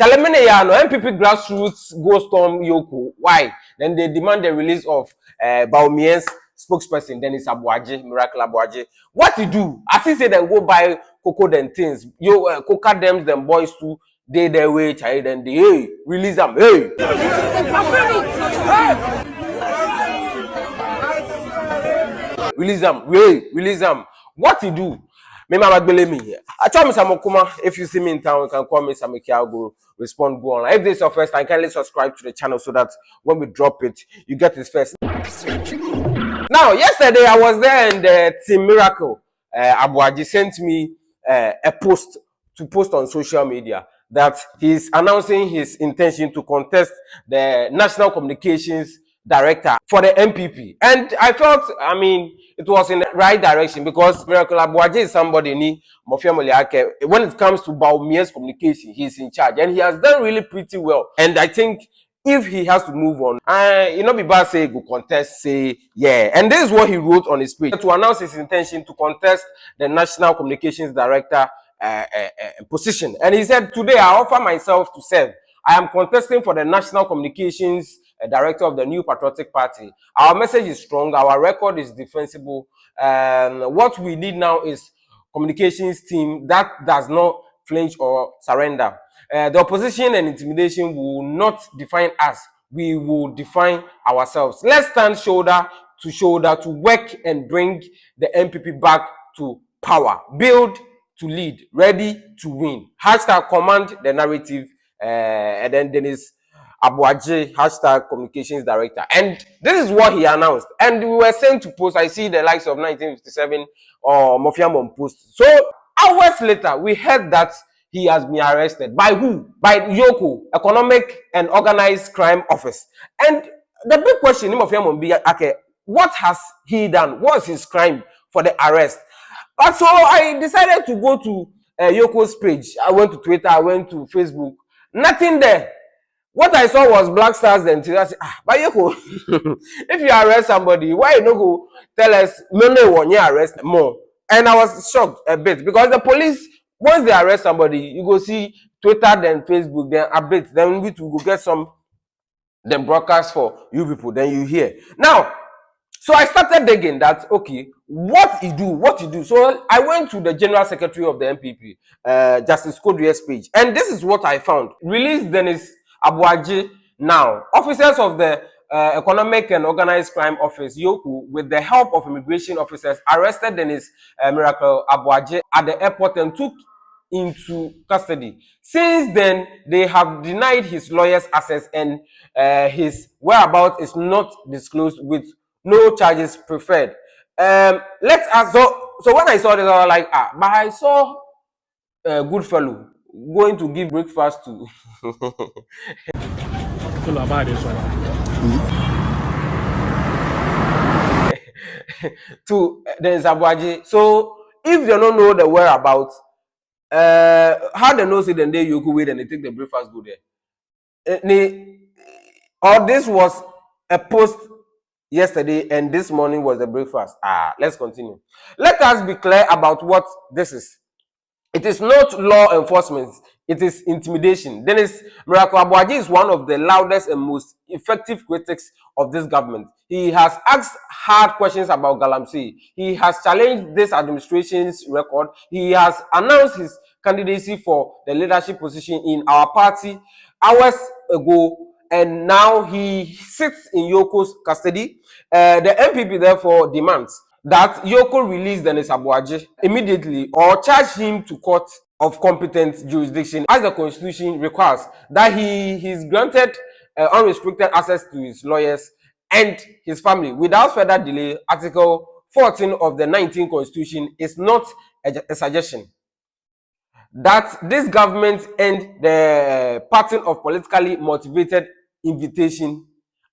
Telemene ya no NPP grassroots go storm EOCO. Why? Then they demand the release of Bawumia's spokesperson, Dennis Aboagye, Miracle Aboagye. What he do? As he say then go buy cocoa them things. Coca them boys too. They their way, child, then they hey, release them. Hey. Release them. Hey, release them. What he do? Me mama believe me. I tell me Samokuma. If you see me in town, you can call me Samiki. I'll go respond. Go on. If this is your first time, kindly subscribe to the channel so that when we drop it, you get it first. Now, yesterday I was there and Team Miracle Aboagye sent me a post to post on social media that he's announcing his intention to contest the National Communications Director for the NPP. And I felt, I mean, it was in the right direction because Miracle Aboagye is somebody when it comes to Bawumia's communication, he's in charge and he has done really pretty well. And I think if he has to move on, you know, Biba say go contest, say yeah. And this is what he wrote on his page to announce his intention to contest the National Communications Director position. And he said, today I offer myself to serve. I am contesting for the National Communications Director of the new Patriotic Party. Our message is strong. Our record is defensible. What we need now is communications team that does not flinch or surrender. The opposition and intimidation will not define us. We will define ourselves. Let's stand shoulder to work and bring the NPP back to power. Build to lead, ready to win. Hashtag command the narrative. And then Dennis Aboagye, hashtag communications director. And this is what he announced. And we were sent to post. I see the likes of 1957 or Mofiamon post. So hours later, we heard that he has been arrested. By who? By EOCO, Economic and Organized Crime Office. And the big question, okay, what has he done? What's his crime for the arrest? But so I decided to go to EOCO's page. I went to Twitter, I went to Facebook. Nothing there. What I saw was black stars and I said, but EOCO, if you arrest somebody, why you not go tell us when you arrest more? And I was shocked a bit because the police, once they arrest somebody, you go see Twitter, then Facebook, then updates, then we will go get some then broadcast for you people, then you hear. Now, so I started digging that, okay, what he do. So I went to the General Secretary of the NPP, Justice Kodua's page, and this is what I found. Released Dennis Aboagye now. Officers of the Economic and Organized Crime Office, EOCO, with the help of immigration officers, arrested Dennis Miracle Aboagye at the airport and took into custody. Since then, they have denied his lawyer's access and his whereabouts is not disclosed with no charges preferred. Let's ask. So when I saw this, I was like, but I saw a good fellow going to give breakfast to to Dennis Aboagye. So if they don't know the whereabouts, how they know say then they you go wait and they take the breakfast go there. Or this was a post yesterday and this morning was the breakfast. Let's continue. Let us be clear about what this is. It is not law enforcement, it is intimidation. Dennis Miracle Aboagye is one of the loudest and most effective critics of this government. He has asked hard questions about Galamsey. He has challenged this administration's record. He has announced his candidacy for the leadership position in our party hours ago. And now he sits in EOCO's custody. The NPP therefore demands that EOCO release Dennis Aboagye immediately or charge him to court of competent jurisdiction as the Constitution requires, that he is granted unrestricted access to his lawyers and his family. Without further delay, Article 14 of the 19th Constitution is not a suggestion that this government end the pattern of politically motivated invitation,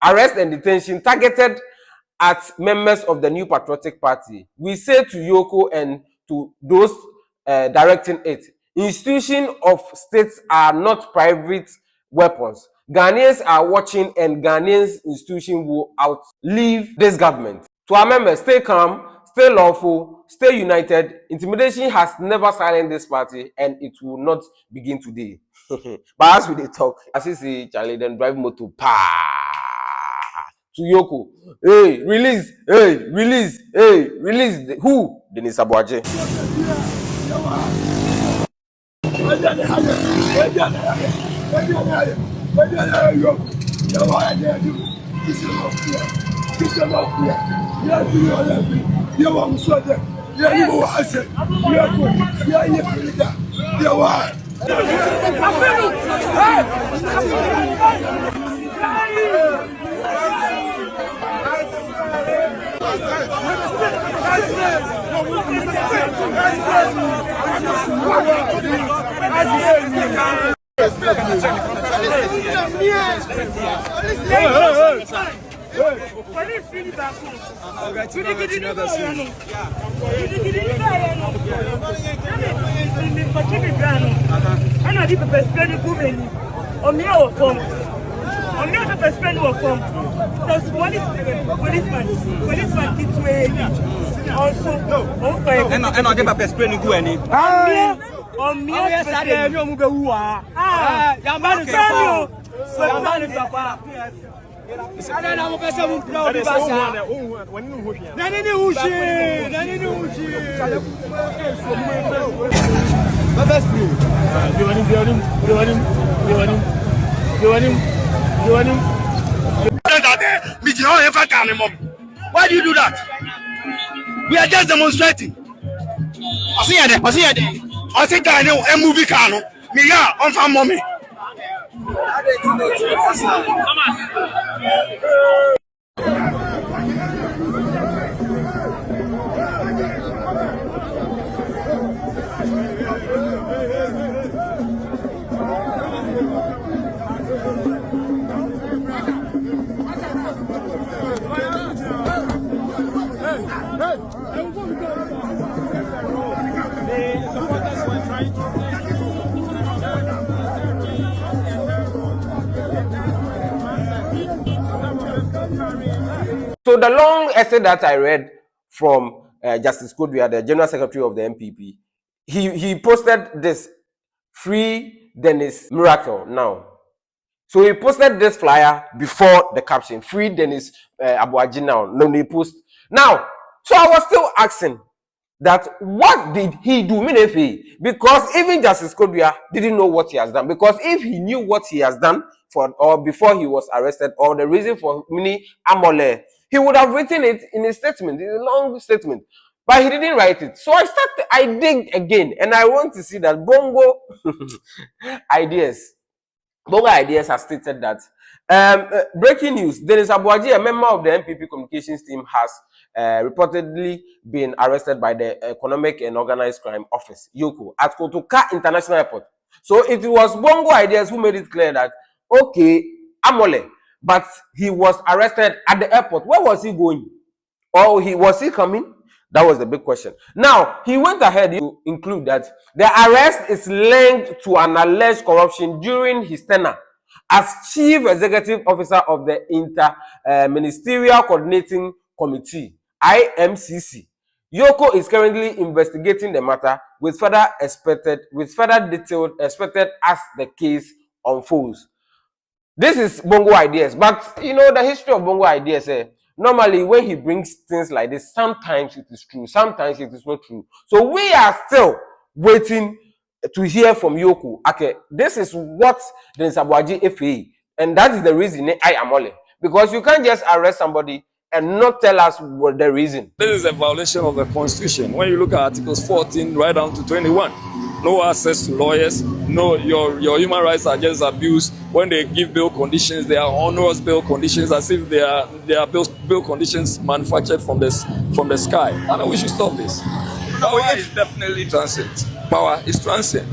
arrest and detention targeted at members of the new Patriotic Party. We say to EOCO and to those directing it, institutions of states are not private weapons. Ghanaians are watching and Ghanaians institutions will outlive this government. To our members, stay calm, stay lawful, stay united. Intimidation has never silenced this party and it will not begin today. But as we dey talk, as you see Charlie, then drive motor pa to EOCO. Hey, release! Hey, release! Hey, release! Who? Denis Aboagye. Why do you do that? We are just demonstrating. I think I know a movie can. Me on for mommy. So the long essay that I read from Justice Kodua, the General Secretary of the NPP, he posted this: free Denis Miracle now. So he posted this flyer before the caption: free Denis Aboagye now. No, he post now. So I was still asking that what did he do? Because even Justice Kodua didn't know what he has done. Because if he knew what he has done or before he was arrested, or the reason for mini Amole, he would have written it in a statement, in a long statement. But he didn't write it. So I dig again, and I want to see that Bongo Ideas has stated that breaking news: Denis Aboagye, a member of the NPP communications team, has reportedly been arrested by the Economic and Organized Crime Office, EOCO, at Accra International Airport. So it was Bongo Ideas who made it clear that, okay, Amole, but he was arrested at the airport. Where was he going? Or was he coming? That was the big question. Now, he went ahead to include that the arrest is linked to an alleged corruption during his tenure as Chief Executive Officer of the Inter-Ministerial Coordinating Committee, IMCC. EOCO is currently investigating the matter with further detail expected as the case unfolds. This is Bongo Ideas, but you know the history of Bongo Ideas. Normally, when he brings things like this, sometimes it is true, sometimes it is not true. So we are still waiting to hear from EOCO. Okay, this is what Denis Aboagye FA, and that is the reason I am only, because you can't just arrest somebody and not tell us what the reason. This is a violation of the Constitution. When you look at Articles 14 right down to 21, no access to lawyers, no, your human rights are just abused. When they give bail conditions, they are onerous bail conditions, as if they are bail conditions manufactured from the sky. And we should stop this. Power is definitely transient. Power is transient.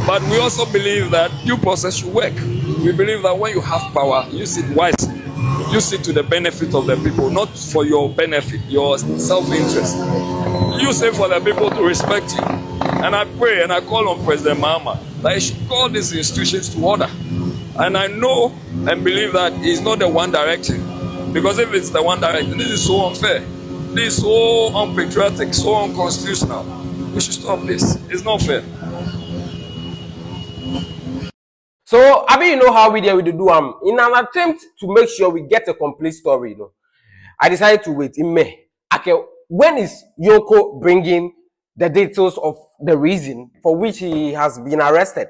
But we also believe that due process should work. We believe that when you have power, use it wisely. Use it to the benefit of the people, not for your benefit, your self-interest. Use it for the people to respect you. And I pray and I call on President Mahama that he should call these institutions to order. And I know and believe that he's not the one directing. Because if it's the one directing, this is so unfair. This is so unpatriotic, so unconstitutional. We should stop this. It's not fair. So, I mean, you know how we do in an attempt to make sure we get a complete story, you know. I decided to wait in May. Okay, when is EOCO bringing the details of the reason for which he has been arrested?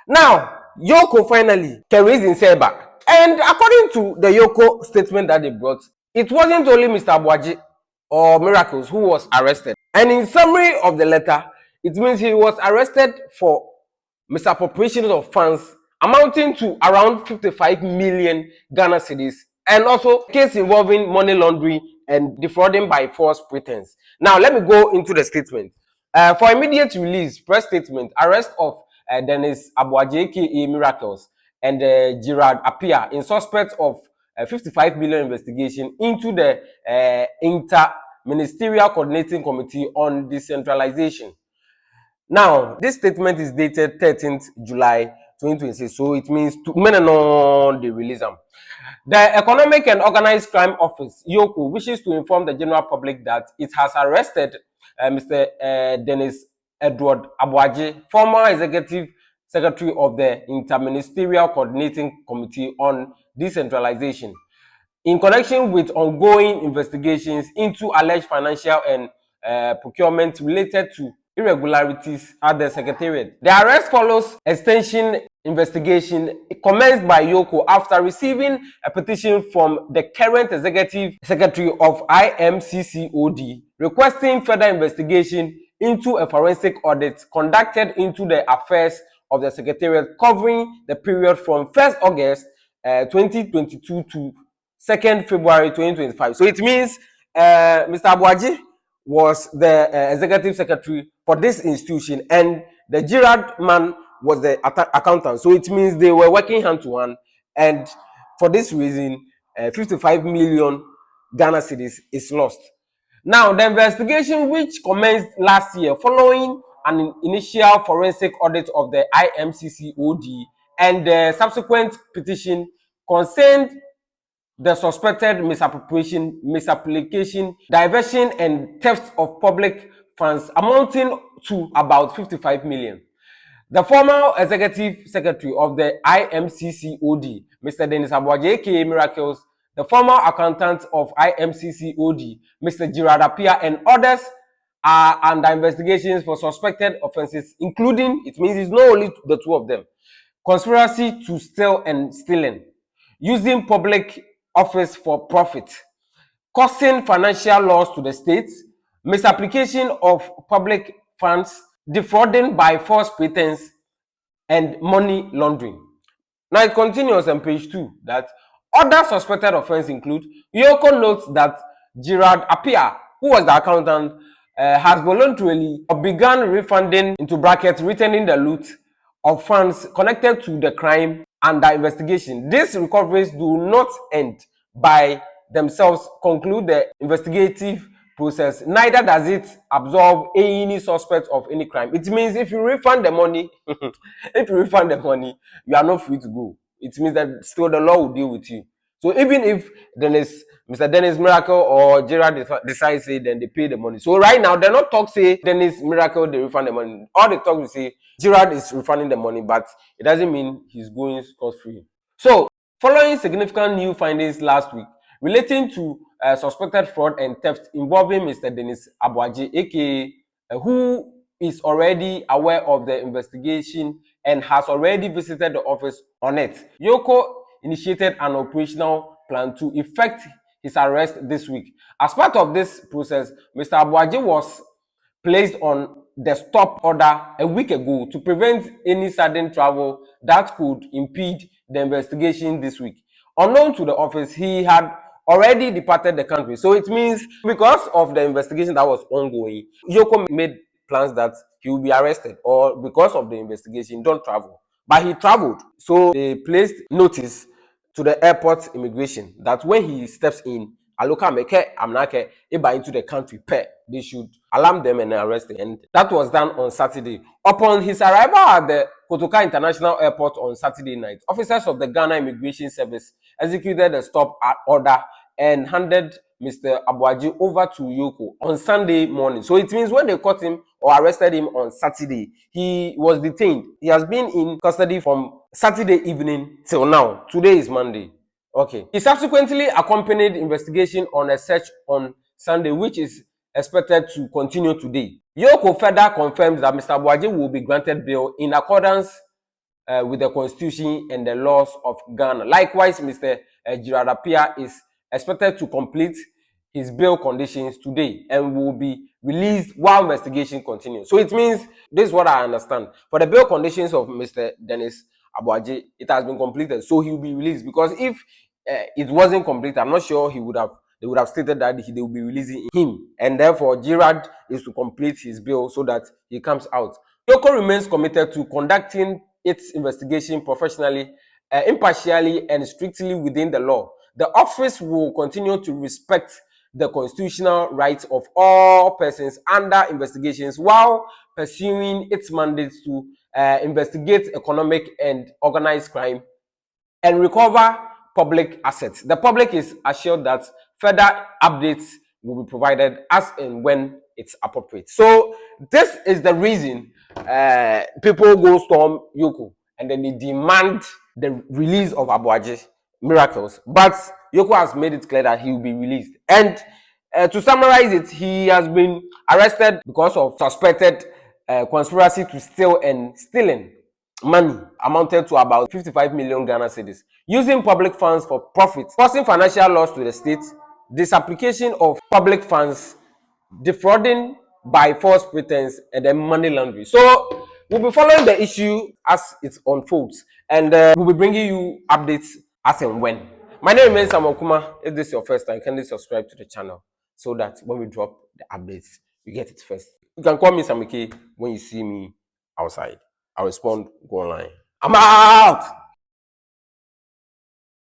Now, EOCO finally can raise himself back. And according to the EOCO statement that they brought, it wasn't only Mr. Aboagye or Miracles who was arrested. And in summary of the letter, it means he was arrested for misappropriation of funds amounting to around 55 million Ghana cedis, and also case involving money laundering and defrauding by false pretense. Now, let me go into the statement. For immediate release, press statement, arrest of Dennis Aboagye, aka Miracles, and Gerard Appiah in suspect of 55 million investigation into the Inter-Ministerial Coordinating Committee on Decentralisation. Now, this statement is dated 13th July 2026, so it means two minutes on the release. The Economic and Organized Crime Office, EOCO, wishes to inform the general public that it has arrested Mr. Dennis Edward Aboagye, former Executive Secretary of the Inter-Ministerial Coordinating Committee on Decentralisation, in connection with ongoing investigations into alleged financial and procurement related to irregularities at the Secretariat. The arrest follows extension investigation commenced by EOCO after receiving a petition from the current Executive Secretary of IMCCoD requesting further investigation into a forensic audit conducted into the affairs of the Secretariat covering the period from 1st August 2022 to 2nd February 2025. So it means Mr. Aboagye was the executive secretary for this institution, and the Gerard man was the accountant. So it means they were working hand to hand, and for this reason, 55 million Ghana cedis is lost. Now, the investigation, which commenced last year following an initial forensic audit of the IMCCoD and the subsequent petition, concerned the suspected misappropriation, misapplication, diversion, and theft of public funds amounting to about 55 million. The former executive secretary of the IMCCoD, Mr. Dennis Aboagye, aka Miracles, the former accountant of IMCCoD, Mr. Gerard Appiah, and others are under investigations for suspected offenses, including, it means it's not only the two of them, conspiracy to steal and stealing, using public office for profit, causing financial loss to the states, misapplication of public funds, defrauding by false pretense, and money laundering. Now it continues on page 2 that other suspected offenses include, EOCO notes that Gerard Appiah, who was the accountant, has voluntarily begun refunding, into brackets, returning the loot of funds connected to the crime under investigation. These recoveries do not end by themselves conclude the investigative process, neither does it absolve any suspect of any crime. It means if you refund the money, you are not free to go. It means that still the law will deal with you. So even if Mr. Dennis Miracle or Gerard decides say, then they pay the money. So right now they're not talk say Dennis Miracle they refund the money. All they talk will say Gerard is refunding the money, but it doesn't mean he's going scot free. So following significant new findings last week relating to suspected fraud and theft involving Mr. Dennis Aboagye, aka who is already aware of the investigation and has already visited the office on it, EOCO initiated an operational plan to effect his arrest this week. As part of this process, Mr. Aboagye was placed on the stop order a week ago to prevent any sudden travel that could impede the investigation this week. Unknown to the office, he had already departed the country. So it means because of the investigation that was ongoing, EOCO made plans that he will be arrested, or because of the investigation, don't travel. But he traveled. So they placed notice to the airport immigration that when he steps in, into the country, they should alarm them and arrest him. And that was done on Saturday. Upon his arrival at the Accra International Airport on Saturday night, officers of the Ghana Immigration Service executed a stop order and handed Mr. Aboagye over to EOCO on Sunday morning. So it means when they caught him or arrested him on Saturday. He was detained. He has been in custody from Saturday evening till now. Today is Monday. Okay. He subsequently accompanied investigation on a search on Sunday, which is expected to continue today. EOCO further confirms that Mr. Aboagye will be granted bail in accordance with the constitution and the laws of Ghana. Likewise, Mr. Girardapia is expected to complete his bail conditions today and will be released while investigation continues. So it means, this is what I understand. For the bail conditions of Mr. Dennis Aboagye, it has been completed, so he will be released. Because if it wasn't complete, I'm not sure they would have stated that they will be releasing him, and therefore Gerard is to complete his bail so that he comes out. EOCO remains committed to conducting its investigation professionally, impartially, and strictly within the law. The office will continue to respect the constitutional rights of all persons under investigations while pursuing its mandates to investigate economic and organized crime and recover public assets. The public is assured that further updates will be provided as and when it's appropriate. So this is the reason people go storm EOCO and then they demand the release of Aboagye Miracles. But EOCO has made it clear that he will be released. And to summarize it, he has been arrested because of suspected conspiracy to steal and stealing money amounted to about 55 million Ghana cedis, using public funds for profit, causing financial loss to the state, disapplication of public funds, defrauding by false pretense, and then money laundering. So we'll be following the issue as it unfolds, and we'll be bringing you updates as and when. My name is Samuel Kuma. If this is your first time, kindly subscribe to the channel so that when we drop the updates, you get it first. You can call me Samike when you see me outside. I'll respond, go online. I'm out!